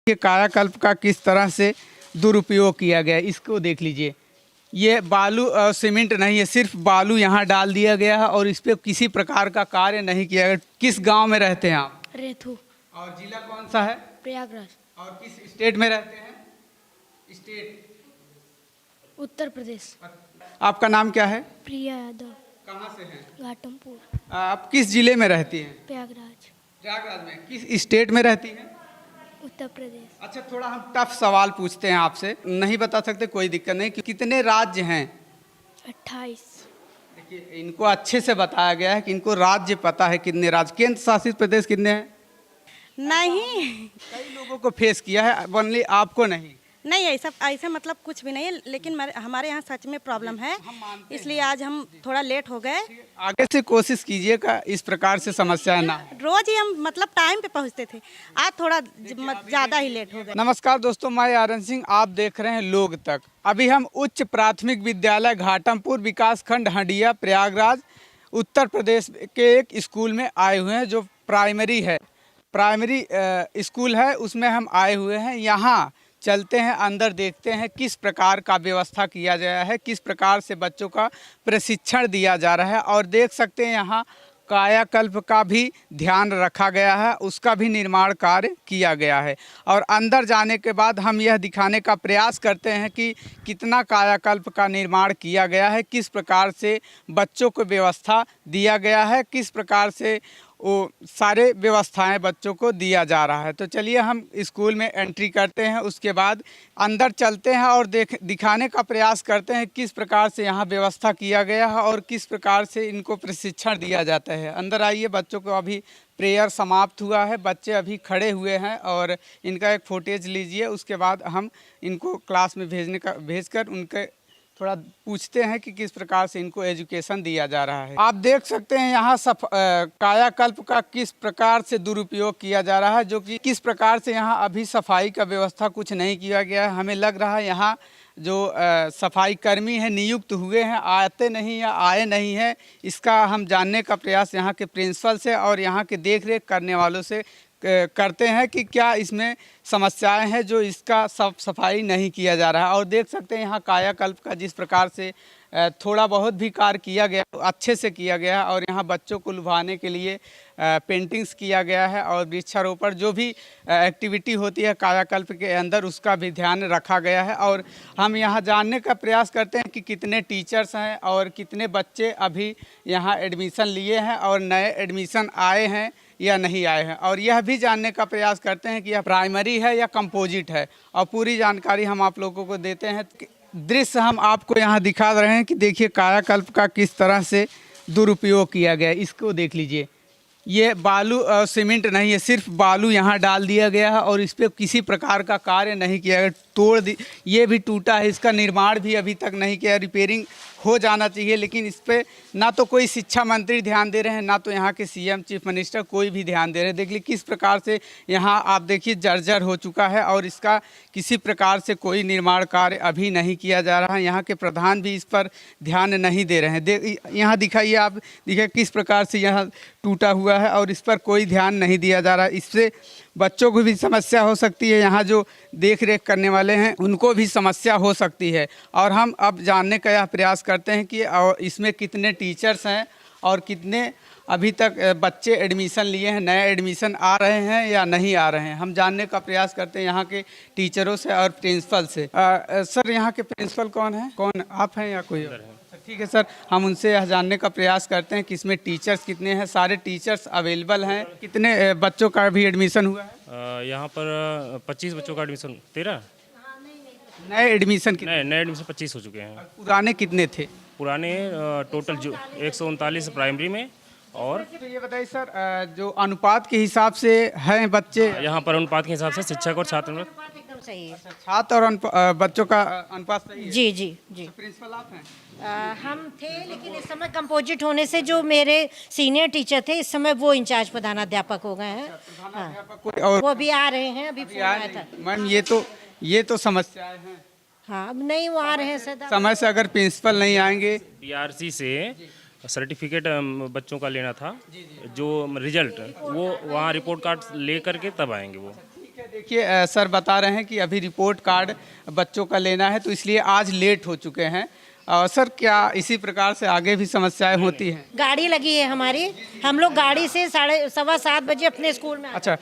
कि कायाकल्प का किस तरह से दुरुपयोग किया गया है, इसको देख लीजिए। ये बालू और सीमेंट नहीं है, सिर्फ बालू यहाँ डाल दिया गया है और इस पे किसी प्रकार का कार्य नहीं किया गया। किस गांव में रहते हैं आप? रेथू। और जिला कौन सा है? प्रयागराज। और किस स्टेट में रहते हैं? स्टेट उत्तर प्रदेश। आपका नाम क्या है? प्रिया यादव। कहाँ से हैं? घाटमपुर। आप किस जिले में रहती हैं? प्रयागराज। प्रयागराज में। किस स्टेट में रहती हैं? उत्तर प्रदेश। अच्छा, थोड़ा हम टफ सवाल पूछते हैं आपसे, नहीं बता सकते कोई दिक्कत नहीं। कितने राज्य हैं? 28। देखिए, इनको अच्छे से बताया गया है कि इनको राज्य पता है कितने राज्य। केंद्र शासित प्रदेश कितने हैं? नहीं कई लोगों को फेस किया है, ओनली आपको नहीं। नहीं, ऐसा मतलब कुछ भी नहीं है, लेकिन हमारे यहाँ सच में प्रॉब्लम है, इसलिए आज हम थोड़ा लेट हो गए। आगे से कोशिश कीजिएगा इस प्रकार से समस्याएं ना हो। रोज ही हम मतलब टाइम पे पहुँचते थे, आज थोड़ा ज़्यादा ही लेट हो गए। नमस्कार दोस्तों, मैं आर्यन सिंह, आप देख रहे हैं लोग तक। अभी हम उच्च प्राथमिक विद्यालय घाटमपुर विकासखंड हंडिया प्रयागराज उत्तर प्रदेश के एक स्कूल में आए हुए हैं, जो प्राइमरी स्कूल है, उसमें हम आए हुए हैं। यहाँ चलते हैं, अंदर देखते हैं किस प्रकार का व्यवस्था किया गया है, किस प्रकार से बच्चों का प्रशिक्षण दिया जा रहा है। और देख सकते हैं यहाँ कायाकल्प का भी ध्यान रखा गया है, उसका भी निर्माण कार्य किया गया है। और अंदर जाने के बाद हम यह दिखाने का प्रयास करते हैं कि कितना कायाकल्प का निर्माण किया गया है, किस प्रकार से बच्चों को व्यवस्था दिया गया है, किस प्रकार से वो सारे व्यवस्थाएं बच्चों को दिया जा रहा है। तो चलिए हम स्कूल में एंट्री करते हैं, उसके बाद अंदर चलते हैं और दिखाने का प्रयास करते हैं किस प्रकार से यहाँ व्यवस्था किया गया है और किस प्रकार से इनको प्रशिक्षण दिया जाता है। अंदर आइए, बच्चों को अभी प्रेयर समाप्त हुआ है, बच्चे अभी खड़े हुए हैं और इनका एक फुटेज लीजिए। उसके बाद हम इनको क्लास में भेजकर उनके थोड़ा पूछते हैं कि किस प्रकार से इनको एजुकेशन दिया जा रहा है। आप देख सकते हैं यहाँ कायाकल्प का किस प्रकार से दुरुपयोग किया जा रहा है, जो कि किस प्रकार से यहाँ अभी सफाई का व्यवस्था कुछ नहीं किया गया है। हमें लग रहा है यहाँ जो सफाई कर्मी हैं नियुक्त हुए हैं, आते नहीं या आए नहीं हैं, इसका हम जानने का प्रयास यहाँ के प्रिंसिपल से और यहाँ के देख रेख करने वालों से करते हैं कि क्या इसमें समस्याएं हैं जो इसका सफाई नहीं किया जा रहा है। और देख सकते हैं यहाँ कायाकल्प का जिस प्रकार से थोड़ा बहुत भी कार्य किया गया, अच्छे से किया गया है। और यहाँ बच्चों को लुभाने के लिए पेंटिंग्स किया गया है और वृक्षारोपण जो भी एक्टिविटी होती है कायाकल्प के अंदर, उसका भी ध्यान रखा गया है। और हम यहाँ जानने का प्रयास करते हैं कि कितने टीचर्स हैं और कितने बच्चे अभी यहाँ एडमिशन लिए हैं और नए एडमिशन आए हैं या नहीं आए हैं। और यह भी जानने का प्रयास करते हैं कि यह प्राइमरी है या कंपोजिट है, और पूरी जानकारी हम आप लोगों को देते हैं। दृश्य हम आपको यहाँ दिखा रहे हैं कि देखिए कायाकल्प का किस तरह से दुरुपयोग किया गया है, इसको देख लीजिए। ये बालू और सीमेंट नहीं है, सिर्फ बालू यहाँ डाल दिया गया है और इस पर किसी प्रकार का कार्य नहीं किया गया। ये भी टूटा है, इसका निर्माण भी अभी तक नहीं किया, रिपेयरिंग हो जाना चाहिए। लेकिन इस पर ना तो कोई शिक्षा मंत्री ध्यान दे रहे हैं, ना तो यहाँ के सीएम चीफ मिनिस्टर कोई भी ध्यान दे रहे हैं। देख लीजिए किस प्रकार से यहाँ आप देखिए जर्जर हो चुका है और इसका किसी प्रकार से कोई निर्माण कार्य अभी नहीं किया जा रहा है। यहाँ के प्रधान भी इस पर ध्यान नहीं दे रहे हैं। यहाँ दिखाइए, आप देखिए किस प्रकार से यहाँ टूटा हुआ है और इस पर कोई ध्यान नहीं दिया जा रहा है। इससे बच्चों को भी समस्या हो सकती है, यहाँ जो देख रेख करने वाले हैं उनको भी समस्या हो सकती है। और हम अब जानने का यह प्रयास करते हैं कि इसमें कितने टीचर्स हैं और कितने अभी तक बच्चे एडमिशन लिए हैं, नए एडमिशन आ रहे हैं या नहीं आ रहे हैं। हम जानने का प्रयास करते हैं यहाँ के टीचरों से और प्रिंसिपल से। सर, यहाँ के प्रिंसिपल कौन है? कौन, आप हैं या कोई और? ठीक है सर, हम उनसे यह जानने का प्रयास करते हैं कि इसमें टीचर्स कितने हैं, सारे टीचर्स अवेलेबल हैं, कितने बच्चों का भी एडमिशन हुआ है? यहाँ पर 25 बच्चों का एडमिशन। 13 नए एडमिशन? नए एडमिशन 25 हो चुके हैं। पुराने कितने थे? पुराने टोटल जो 139 प्राइमरी में। और तो ये बताइए सर, जो अनुपात के हिसाब से हैं बच्चे, यहाँ पर अनुपात के हिसाब से शिक्षक और छात्र में एकदम सही है। छात्र और बच्चों का अनुपात सही है? जी जी जी। तो प्रिंसिपल आप हैं? हम थे, लेकिन इस समय कंपोजिट होने से जो मेरे सीनियर टीचर थे इस समय वो इंचार्ज प्रधानाध्यापक हो गए हैं। कोई और वो भी आ रहे हैं, अभी फोन आया था। मैम, ये तो समस्याएं हैं। हाँ, अब नहीं, वो आ रहे हैं सदा। समय से अगर प्रिंसिपल नहीं आएंगे। DRC से सर्टिफिकेट बच्चों का लेना था, जो रिजल्ट वो वहाँ रिपोर्ट कार्ड ले करके तब आएंगे वो। देखिए सर बता रहे हैं कि अभी रिपोर्ट कार्ड बच्चों का लेना है तो इसलिए आज लेट हो चुके हैं। सर क्या इसी प्रकार से आगे भी समस्याएं होती हैं? गाड़ी लगी है हमारी, हम लोग गाड़ी से 7:15 बजे अपने स्कूल में अच्छा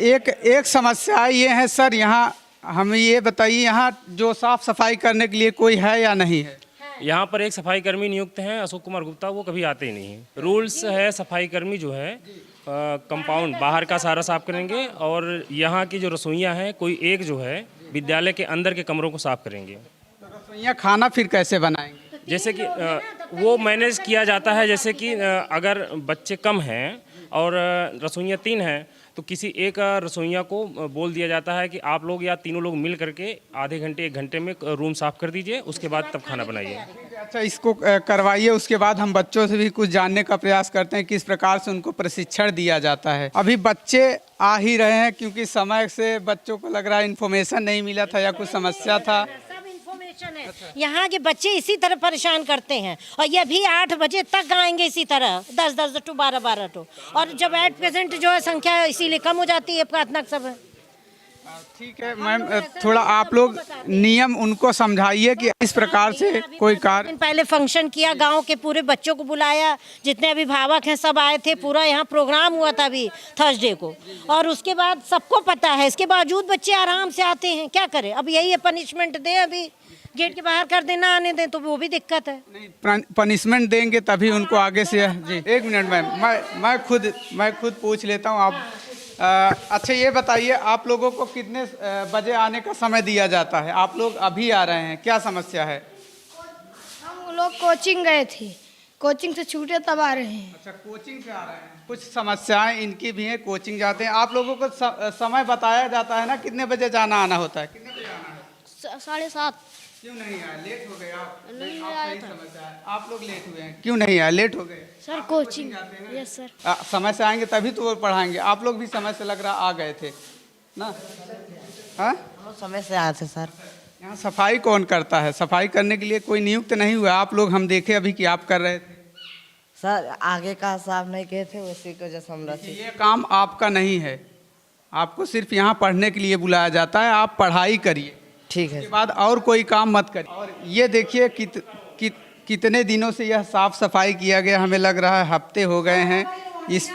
एक समस्या ये है सर, यहाँ हमें ये बताइए यहाँ जो साफ सफाई करने के लिए कोई है या नहीं है? यहाँ पर एक सफाई कर्मी नियुक्त हैं अशोक कुमार गुप्ता, वो कभी आते ही नहीं हैं। रूल्स है सफाई कर्मी जो है कंपाउंड बाहर का सारा साफ करेंगे और यहाँ की जो रसोइयाँ हैं कोई एक जो है विद्यालय के अंदर के कमरों को साफ करेंगे। तो रसोइयाँ खाना फिर कैसे बनाएंगे? जैसे कि वो मैनेज किया जाता है, जैसे कि अगर बच्चे कम हैं और रसोइयाँ 3 हैं तो किसी एक रसोइया को बोल दिया जाता है कि आप लोग या तीनों लोग मिल करके आधे घंटे 1 घंटे में रूम साफ कर दीजिए, उसके बाद तब खाना बनाइए। अच्छा इसको करवाइए, उसके बाद हम बच्चों से भी कुछ जानने का प्रयास करते हैं किस प्रकार से उनको प्रशिक्षण दिया जाता है। अभी बच्चे आ ही रहे हैं क्योंकि समय से बच्चों को लग रहा है इन्फॉर्मेशन नहीं मिला था या कुछ समस्या था। है। यहाँ के बच्चे इसी तरह परेशान करते हैं और ये भी 8 बजे तक आएंगे इसी तरह 10-10 टू 12-12 टू, और जब एट प्रेजेंट जो है संख्या इसीलिए कम हो जाती है प्रार्थना सब। ठीक है मैम, थोड़ा आप लोग नियम उनको समझाइए कि इस प्रकार से कोई कार्य। पहले फंक्शन किया, गांव के पूरे बच्चों को बुलाया, जितने अभिभावक हैं सब आए थे, पूरा यहाँ प्रोग्राम हुआ था अभी थर्सडे को, और उसके बाद सबको पता है, इसके बावजूद बच्चे आराम से आते हैं। क्या करें, अब यही है पनिशमेंट दें, अभी गेट के बाहर कर देना, आने दें तो वो भी दिक्कत है। नहीं पनिशमेंट देंगे तभी उनको आगे से। जी 1 मिनट मैम, मैं खुद पूछ लेता हूँ। आप अच्छा ये बताइए आप लोगों को कितने बजे आने का समय दिया जाता है? आप लोग अभी आ रहे हैं, क्या समस्या है? हम लोग कोचिंग गए थे, कोचिंग से छूटे तब आ रहे हैं। अच्छा कोचिंग से आ रहे हैं, कुछ समस्याएं इनकी भी हैं, कोचिंग जाते हैं। आप लोगों को समय बताया जाता है ना कितने बजे जाना आना होता है? कितने बजे आना है? 7:30। क्यों नहीं आए? लेट हो गए आप? नहीं आया था। आप लोग लेट हुए हैं, क्यों नहीं आए? लेट हो गए सर कोचिंग। Yes sir. समय से आएंगे तभी तो वो पढ़ाएंगे। आप लोग भी समय से लग रहा आ गए थे ना? हाँ समय से आए थे सर। यहाँ सफाई कौन करता है? सफाई करने के लिए कोई नियुक्त नहीं हुआ। आप लोग हम देखे अभी कि आप कर रहे थे सर, आगे का साहब नहीं कहे थे, उसी को जैसे हम रखे। ये काम आपका नहीं है, आपको सिर्फ यहाँ पढ़ने के लिए बुलाया जाता है। आप पढ़ाई करिए, ठीक है। उसके बाद और कोई काम मत करिए। और ये देखिए कितने दिनों से यह साफ सफाई किया गया, हमें लग रहा है हफ्ते हो गए हैं। इस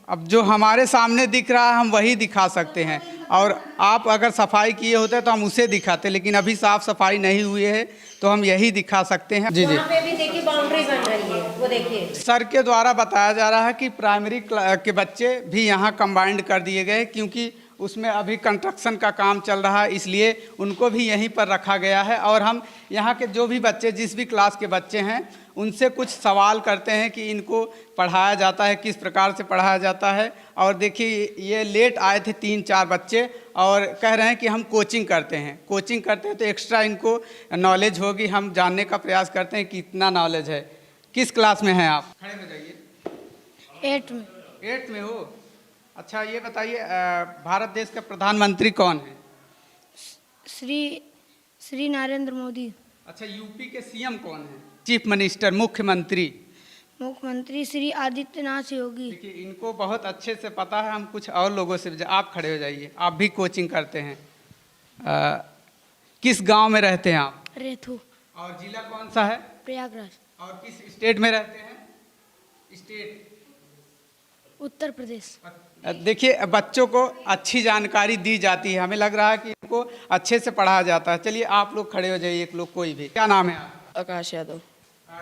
अब जो हमारे सामने दिख रहा है हम वही दिखा सकते हैं, और आप अगर सफाई किए होते तो हम उसे दिखाते, लेकिन अभी साफ सफाई नहीं हुई है तो हम यही दिखा सकते हैं। जी जी वहाँ पे भी देखिए बाउंड्री बन रही है, वो देखिए। सर के द्वारा बताया जा रहा है कि प्राइमरी के बच्चे भी यहाँ कंबाइंड कर दिए गए, क्योंकि उसमें अभी कंस्ट्रक्शन का काम चल रहा है, इसलिए उनको भी यहीं पर रखा गया है। और हम यहाँ के जो भी बच्चे, जिस भी क्लास के बच्चे हैं, उनसे कुछ सवाल करते हैं कि इनको पढ़ाया जाता है, किस प्रकार से पढ़ाया जाता है। और देखिए ये लेट आए थे 3-4 बच्चे और कह रहे हैं कि हम कोचिंग करते हैं। कोचिंग करते हैं तो एक्स्ट्रा इनको नॉलेज होगी। हम जानने का प्रयास करते हैं कि कितना नॉलेज है। किस क्लास में हैं आप? खड़े हो जाइए। 8 में। 8th में हो? अच्छा ये बताइए भारत देश का प्रधानमंत्री कौन है? श्री नरेंद्र मोदी। अच्छा यूपी के सीएम कौन है? चीफ मिनिस्टर, मुख्यमंत्री? मुख्यमंत्री श्री आदित्यनाथ योगी। देखिए इनको बहुत अच्छे से पता है। हम कुछ और लोगों से, आप खड़े हो जाइए, आप भी कोचिंग करते हैं। किस गांव में रहते हैं आप? रेथू। और जिला कौन सा है? प्रयागराज। और किस स्टेट में रहते हैं? स्टेट उत्तर प्रदेश। देखिए बच्चों को अच्छी जानकारी दी जाती है, हमें लग रहा है कि इनको अच्छे से पढ़ाया जाता है। चलिए आप लोग खड़े हो जाइए, एक लोग कोई भी। क्या नाम है आप? आकाश यादव।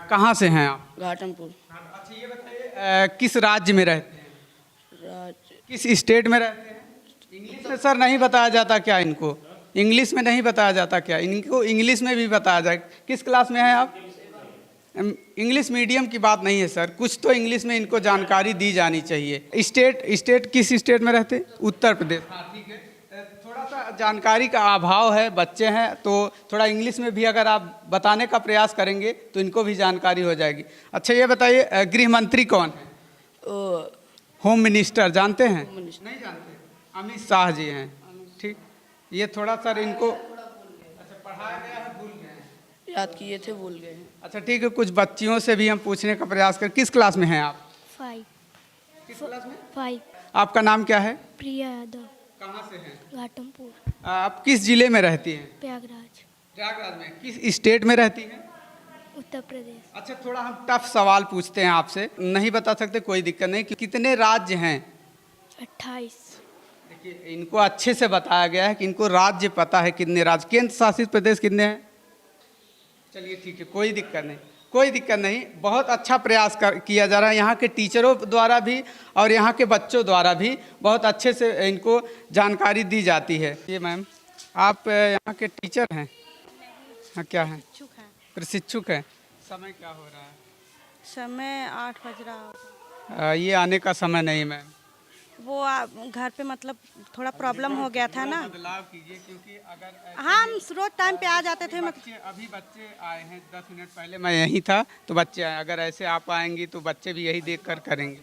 कहाँ से हैं आप? घाटमपुर। अच्छा ये बताइए किस राज्य में रहते हैं? किस स्टेट में रहते हैं? इंग्लिश में सर नहीं बताया जाता क्या इनको? इंग्लिश में नहीं बताया जाता क्या? इनको इंग्लिश में भी बताया जाए। किस क्लास में हैं आप? इंग्लिश मीडियम की बात नहीं है सर, कुछ तो इंग्लिश में इनको जानकारी दी जानी चाहिए। स्टेट किस स्टेट में रहते? उत्तर प्रदेश। हाँ ठीक है, थोड़ा सा जानकारी का अभाव है, बच्चे हैं तो थोड़ा इंग्लिश में भी अगर आप बताने का प्रयास करेंगे तो इनको भी जानकारी हो जाएगी। अच्छा ये बताइए गृह मंत्री कौन है? होम मिनिस्टर जानते हैं? नहीं जानते? अमित शाह जी हैं। ठीक, ये थोड़ा सर इनको अच्छा पढ़ाया गया है, भूल गए हैं, याद किए थे, भूल गए हैं। अच्छा ठीक है, कुछ बच्चियों से भी हम पूछने का प्रयास करें। किस क्लास में हैं आप? 5। किस क्लास में? 5। आपका नाम क्या है? प्रिया यादव, कहाँ से हैं? घाटमपुर, आप किस जिले में रहती हैं? प्रयागराज, प्रयागराज में। किस स्टेट में रहती हैं? उत्तर प्रदेश। अच्छा, थोड़ा हम टफ सवाल पूछते हैं आपसे, नहीं बता सकते कोई दिक्कत नहीं। कितने राज्य हैं? 28। देखिए, इनको अच्छे से बताया गया है कि इनको राज्य पता है कितने राज्य, केंद्र शासित प्रदेश कितने हैं। चलिए ठीक है, कोई दिक्कत नहीं, कोई दिक्कत नहीं। बहुत अच्छा प्रयास किया जा रहा है यहाँ के टीचरों द्वारा भी और यहाँ के बच्चों द्वारा भी बहुत अच्छे से इनको जानकारी दी जाती है। ये मैम, आप यहाँ के टीचर हैं? हाँ, क्या हैं? प्रशिक्षुक हैं। समय क्या हो रहा है? समय 8 बज रहा होगा। ये आने का समय नहीं मैम। वो घर पे मतलब थोड़ा प्रॉब्लम हो गया था ना। बदलाव कीजिए, क्योंकि अगर हम रोज टाइम पे आ जाते थे। अभी बच्चे आए हैं, 10 मिनट पहले मैं यहीं था तो बच्चे आए। अगर ऐसे आप आएंगी तो बच्चे भी यही देख कर करेंगे।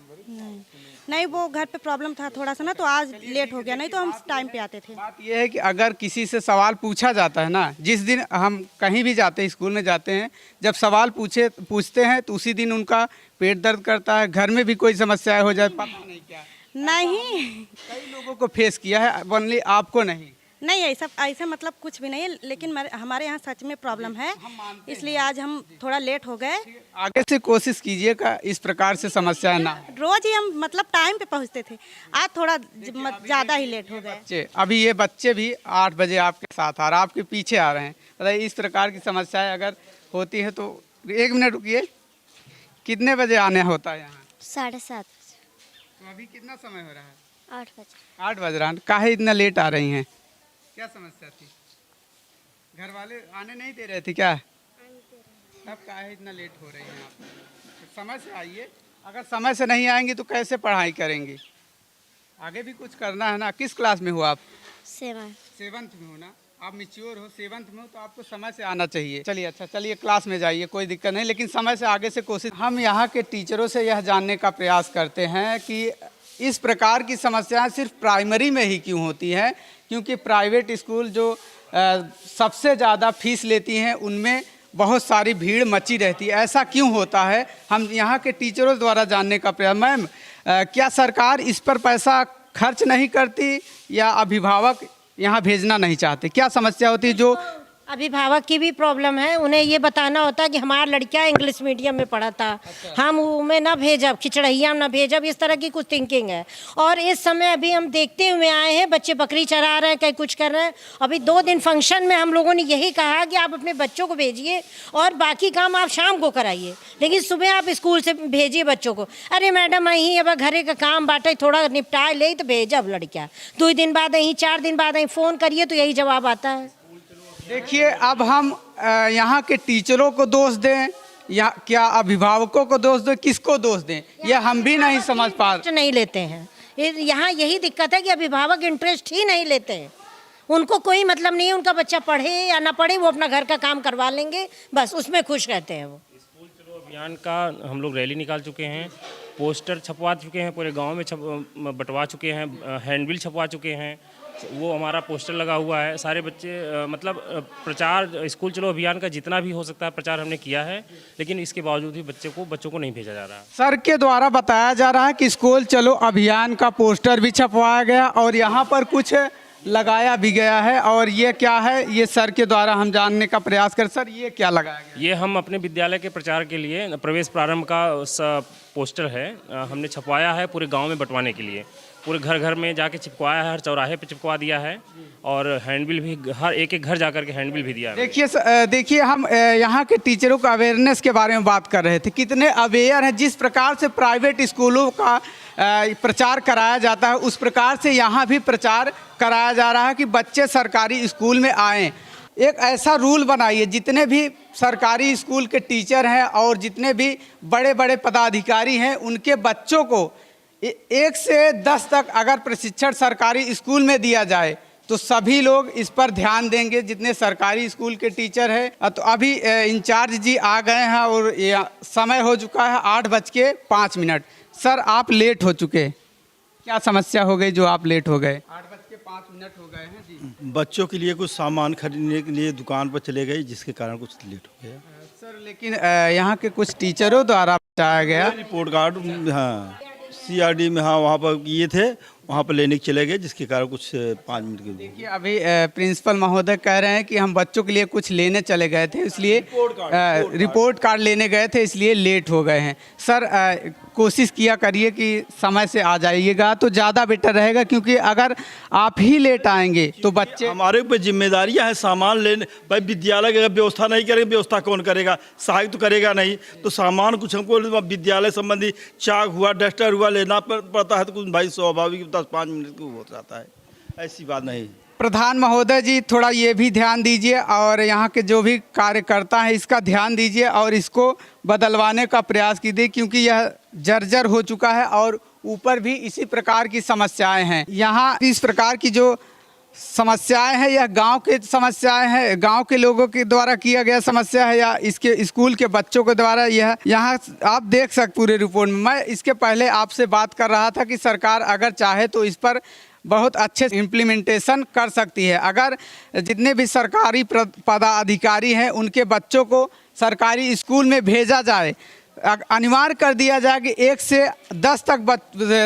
नहीं, वो घर पे प्रॉब्लम था थोड़ा सा ना, तो आज लेट हो गया, नहीं तो हम टाइम पे आते थे। बात यह है कि अगर किसी से सवाल पूछा जाता है ना, जिस दिन हम कहीं भी जाते हैं, स्कूल में जाते हैं, जब सवाल पूछते हैं तो उसी दिन उनका पेट दर्द करता है, घर में भी कोई समस्या हो जाए, पता नहीं क्या। नहीं, कई लोगों को फेस किया है, ओनली आपको नहीं। नहीं ऐसा मतलब कुछ भी नहीं है, लेकिन हमारे यहाँ सच में प्रॉब्लम है, इसलिए आज हम थोड़ा लेट हो गए। आगे से कोशिश कीजिएगा इस प्रकार से समस्या ना। रोज ही हम मतलब टाइम पे पहुँचते थे, आज थोड़ा ज़्यादा ही लेट हो गए। अभी ये बच्चे भी 8 बजे आपके साथ आ रहे हैं, आपके पीछे आ रहे हैं। बताइए, इस प्रकार की समस्याएं अगर होती है तो 1 मिनट रुकिए। कितने बजे आने होता है यहाँ? 7:30। तो अभी कितना समय हो रहा है? 8 बजे। 8 बज रहा है। काहे इतना लेट आ रही हैं? क्या समस्या थी? घर वाले आने नहीं दे रहे थे क्या? तब काहे इतना लेट हो रही हैं आप? तो समय से आइए। अगर समय से नहीं आएंगे तो कैसे पढ़ाई करेंगे? आगे भी कुछ करना है ना। किस क्लास में हो आप? 7th में हो ना। आप मैच्योर हो, 7th में हो, तो आपको समय से आना चाहिए। चलिए, अच्छा, चलिए क्लास में जाइए, कोई दिक्कत नहीं, लेकिन समय से आगे से कोशिश। हम यहाँ के टीचरों से यह जानने का प्रयास करते हैं कि इस प्रकार की समस्याएं सिर्फ प्राइमरी में ही क्यों होती हैं, क्योंकि प्राइवेट स्कूल जो सबसे ज़्यादा फीस लेती हैं उनमें बहुत सारी भीड़ मची रहती है। ऐसा क्यों होता है, हम यहाँ के टीचरों द्वारा जानने का प्रयास। मैम, क्या सरकार इस पर पैसा खर्च नहीं करती या अभिभावक यहाँ भेजना नहीं चाहते? क्या समस्या होती है? जो अभिभावक की भी प्रॉब्लम है, उन्हें ये बताना होता है कि हमारा लड़का इंग्लिश मीडियम में पढ़ा था, हम उमें ना भेजब, खिचड़िया ना भेजब, इस तरह की कुछ थिंकिंग है। और इस समय अभी हम देखते हुए आए हैं, बच्चे बकरी चरा रहे हैं, कहीं कुछ कर रहे हैं। अभी 2 दिन फंक्शन में हम लोगों ने यही कहा कि आप अपने बच्चों को भेजिए और बाकी काम आप शाम को कराइए, लेकिन सुबह आप स्कूल से भेजिए बच्चों को। अरे मैडम, अहीं अब घरे का काम बाटे थोड़ा निपटाए ले तो भेजब लड़का। 2 दिन बाद अहीं, 4 दिन बाद अहीं फ़ोन करिए तो यही जवाब आता है। देखिए, अब हम यहाँ के टीचरों को दोष दें या क्या अभिभावकों को दोष दें, किसको दोष दें, ये हम भी नहीं समझ पा रहे। नहीं लेते हैं यहाँ, यही दिक्कत है कि अभिभावक इंटरेस्ट ही नहीं लेते हैं। उनको कोई मतलब नहीं है उनका बच्चा पढ़े या ना पढ़े, वो अपना घर का काम करवा लेंगे, बस उसमें खुश रहते हैं वो। स्कूल चलो अभियान का हम लोग रैली निकाल चुके हैं, पोस्टर छपवा चुके हैं, पूरे गांव में बंटवा चुके हैं, हैंडबिल छपवा चुके हैं, वो हमारा पोस्टर लगा हुआ है। सारे बच्चे मतलब प्रचार, स्कूल चलो अभियान का जितना भी हो सकता है प्रचार हमने किया है, लेकिन इसके बावजूद भी बच्चों को नहीं भेजा जा रहा। सर के द्वारा बताया जा रहा है कि स्कूल चलो अभियान का पोस्टर भी छपवाया गया और यहाँ पर कुछ लगाया भी गया है। और ये क्या है, ये सर के द्वारा हम जानने का प्रयास कर। सर, ये क्या लगाया गया? ये हम अपने विद्यालय के प्रचार के लिए प्रवेश प्रारंभ का पोस्टर है, हमने छपवाया है पूरे गांव में बंटवाने के लिए। पूरे घर घर में जाके चिपकवाया है, हर चौराहे पे चिपकवा दिया है और हैंडबिल भी हर एक घर जाकर के हैंडबिल भी दिया है। देखिए हम यहाँ के टीचरों का अवेयरनेस के बारे में बात कर रहे थे, कितने अवेयर हैं। जिस प्रकार से प्राइवेट स्कूलों का प्रचार कराया जाता है उस प्रकार से यहाँ भी प्रचार कराया जा रहा है कि बच्चे सरकारी स्कूल में आएँ। एक ऐसा रूल बनाइए, जितने भी सरकारी स्कूल के टीचर हैं और जितने भी बड़े बड़े पदाधिकारी हैं उनके बच्चों को 1 से 10 तक अगर प्रशिक्षण सरकारी स्कूल में दिया जाए तो सभी लोग इस पर ध्यान देंगे, जितने सरकारी स्कूल के टीचर हैं। तो अभी इंचार्ज जी आ गए हैं और समय हो चुका है 8:05। सर, आप लेट हो चुके, क्या समस्या हो गई जो आप लेट हो गए? 8:05 हो गए हैं जी। बच्चों के लिए कुछ सामान खरीदने के लिए दुकान पर चले गए, जिसके कारण कुछ लेट हो गया। सर, लेकिन यहाँ के कुछ टीचरों द्वारा बताया गया रिपोर्ट कार्ड, हाँ, CRD में, हाँ वहाँ पर ये थे, वहाँ पर लेने के चले गए, जिसके कारण कुछ 5 मिनट के। देखिए अभी प्रिंसिपल महोदय कह रहे हैं कि हम बच्चों के लिए कुछ लेने चले गए थे, इसलिए रिपोर्ट कार्ड लेने गए थे, इसलिए लेट हो गए हैं। सर कोशिश किया करिए कि समय से आ जाइएगा तो ज़्यादा बेटर रहेगा, क्योंकि अगर आप ही लेट आएंगे तो बच्चे, हमारे ऊपर जिम्मेदारियां हैं सामान लेने। भाई विद्यालय की अगर व्यवस्था नहीं करेंगे, व्यवस्था कौन करेगा? सहायक तो करेगा नहीं, तो सामान कुछ हमको विद्यालय संबंधी चाक हुआ, डस्टर हुआ लेना पड़ता है, तो कुछ भाई स्वाभाविक 10-5 मिनट को हो जाता है, ऐसी बात नहीं। प्रधान महोदय जी थोड़ा ये भी ध्यान दीजिए और यहाँ के जो भी कार्यकर्ता हैं इसका ध्यान दीजिए और इसको बदलवाने का प्रयास कीजिए, क्योंकि यह जर्जर हो चुका है और ऊपर भी इसी प्रकार की समस्याएं हैं। यहाँ इस प्रकार की जो समस्याएं हैं यह गांव के समस्याएं हैं, गांव के लोगों के द्वारा किया गया समस्या है या इसके स्कूल के बच्चों के द्वारा। यह यहाँ आप देख सकते पूरे रिपोर्ट में। मैं इसके पहले आपसे बात कर रहा था कि सरकार अगर चाहे तो इस पर बहुत अच्छे इम्प्लीमेंटेशन कर सकती है। अगर जितने भी सरकारी पदाधिकारी हैं उनके बच्चों को सरकारी स्कूल में भेजा जाए, अनिवार्य कर दिया जाए कि 1 से 10 तक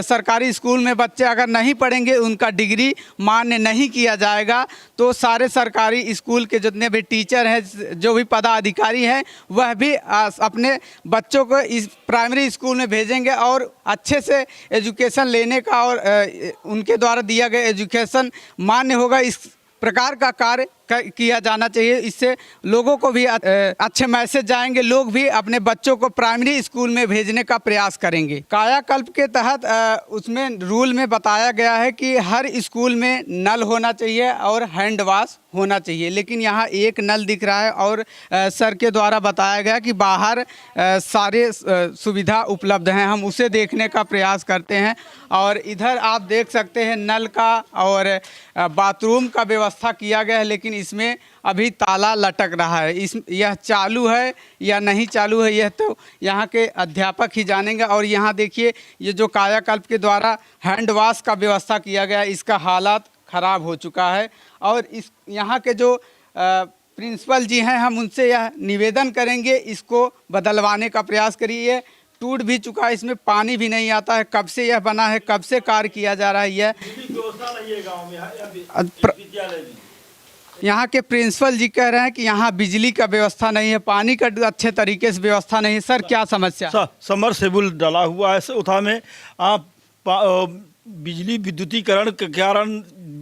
सरकारी स्कूल में बच्चे अगर नहीं पढ़ेंगे, उनका डिग्री मान्य नहीं किया जाएगा, तो सारे सरकारी स्कूल के जितने भी टीचर हैं, जो भी पदाधिकारी हैं, वह भी अपने बच्चों को इस प्राइमरी स्कूल में भेजेंगे और अच्छे से एजुकेशन लेने का और उनके द्वारा दिया गया एजुकेशन मान्य होगा। इस प्रकार का कार्य किया जाना चाहिए। इससे लोगों को भी अच्छे मैसेज जाएंगे, लोग भी अपने बच्चों को प्राइमरी स्कूल में भेजने का प्रयास करेंगे। कायाकल्प के तहत उसमें रूल में बताया गया है कि हर स्कूल में नल होना चाहिए और हैंड वाश होना चाहिए, लेकिन यहाँ एक नल दिख रहा है और सर के द्वारा बताया गया कि बाहर सारे सुविधा उपलब्ध हैं। हम उसे देखने का प्रयास करते हैं और इधर आप देख सकते हैं नल का और बाथरूम का व्यवस्था किया गया है, लेकिन इसमें अभी ताला लटक रहा है। यह चालू है या नहीं चालू है, यह तो यहाँ के अध्यापक ही जानेंगे। और यहाँ देखिए ये जो कायाकल्प के द्वारा हैंड वॉश का व्यवस्था किया गया, इसका हालात ख़राब हो चुका है। और इस यहाँ के जो प्रिंसिपल जी हैं, हम उनसे यह निवेदन करेंगे इसको बदलवाने का प्रयास करिए। टूट भी चुका है, इसमें पानी भी नहीं आता है। कब से यह बना है, कब से कार्य किया जा रहा है, यह यहाँ के प्रिंसिपल जी कह रहे हैं कि यहाँ बिजली का व्यवस्था नहीं है, पानी का अच्छे तरीके से व्यवस्था नहीं है। सर क्या समस्या? समरसेबुल डाला हुआ है उठा में, आप बिजली विद्युतीकरण के कारण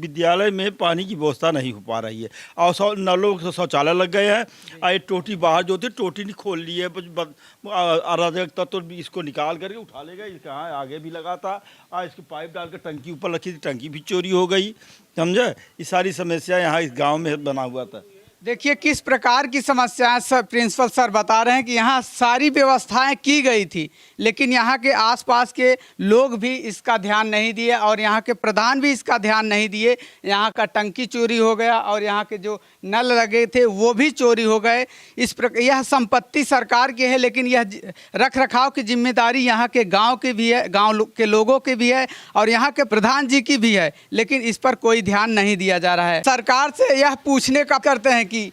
विद्यालय में पानी की व्यवस्था नहीं हो पा रही है और नलों से शौचालय लग गए हैं। ये टोटी बाहर जो थी, टोटी नहीं खोल ली है, अराजकता तो इसको निकाल करके उठा ले गए। कहाँ आगे भी लगा था, इसकी पाइप डाल कर टंकी ऊपर रखी थी, टंकी भी चोरी हो गई, समझे। ये सारी समस्या यहाँ इस गाँव में बना हुआ था। देखिए किस प्रकार की समस्याएं सर प्रिंसिपल सर बता रहे हैं कि यहाँ सारी व्यवस्थाएं की गई थी, लेकिन यहाँ के आसपास के लोग भी इसका ध्यान नहीं दिए और यहाँ के प्रधान भी इसका ध्यान नहीं दिए। यहाँ का टंकी चोरी हो गया और यहाँ के जो नल लगे थे वो भी चोरी हो गए। इस प्रकार यह संपत्ति सरकार की है, लेकिन यह रख रखाव की जिम्मेदारी यहाँ के गाँव की भी है, गाँव के लोगों की भी है और यहाँ के प्रधान जी की भी है, लेकिन इस पर कोई ध्यान नहीं दिया जा रहा है। सरकार से यह पूछने का करते हैं कि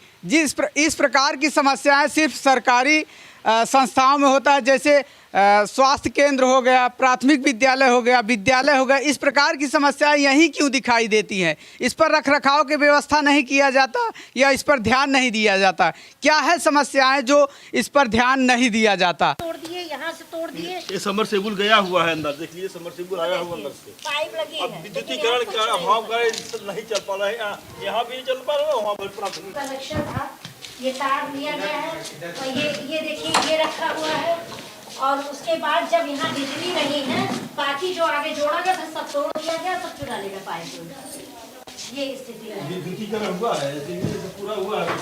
इस प्रकार की समस्याएं सिर्फ सरकारी संस्थाओं में होता है, जैसे स्वास्थ्य केंद्र हो गया, प्राथमिक विद्यालय हो गया, इस प्रकार की समस्याएं यहीं क्यों दिखाई देती हैं? इस पर रखरखाव की व्यवस्था नहीं किया जाता या इस पर ध्यान नहीं दिया जाता? क्या है समस्याएं जो इस पर ध्यान नहीं दिया जाता? तोड़ दिए, यहाँ से तोड़ दिए। ये समरसेबुल गया हुआ है अंदर, देख लीजिए समरसेबुल आया हुआ अंदर से। पाइप लगी है, विद्युतीकरण का अभाव का नहीं चल पा रहा है, यहाँ भी नहीं चल पा रहा है, वहाँ पर प्राथमिक कनेक्शन था, ये तार दिया गया है और ये देखिए ये रखा हुआ है। और उसके बाद जब यहाँ बिजली नहीं है, बाकी जो आगे जोड़ा गया था सब तोड़ दिया गया, सब चुरा लेगा पाइप। ये स्थिति है। विद्युतीकरण हुआ है, पूरा हुआ है,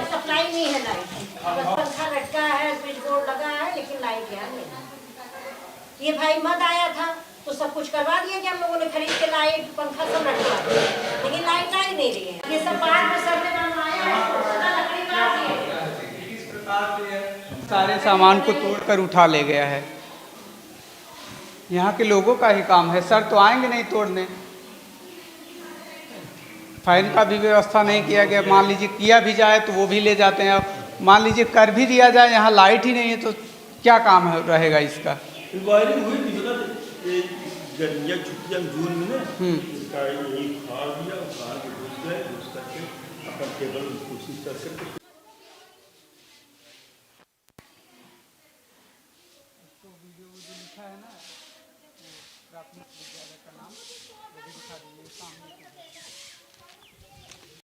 सप्लाई नहीं है लाइट, पंखा लटका है, स्विच बोर्ड लगा है, लेकिन लाइट यहाँ नहीं। ये भाई मत आया था तो सब कुछ करवा दिया कि हम लोगों ने खरीद के लाइट पंखा सब रखवा, लेकिन लाइट आ ही नहीं रही है। ये सब बाहर में सब ने बनवाया है, लकड़ी काट दी है। सारे सामान को तोड़कर उठा ले गया है। यहाँ के लोगों का ही काम है, सर तो आएंगे नहीं तोड़ने। फाइन का भी व्यवस्था नहीं किया गया, मान लीजिए किया भी जाए तो वो भी ले जाते हैं। अब मान लीजिए कर भी दिया जाए, यहाँ लाइट ही नहीं है तो क्या काम रहेगा इसका? वायरिंग हुई थी मतलब ये गर्मियाँ छुट्टियाँ जून में ना इसका यही खार दिया और खार के घुस गए घुस करके अपन केबल कोशिश कर सकते वीडियो जो लिखा है ना प्राथमिक विद्यालय का नाम वो भी दिखा दीजिए सामने।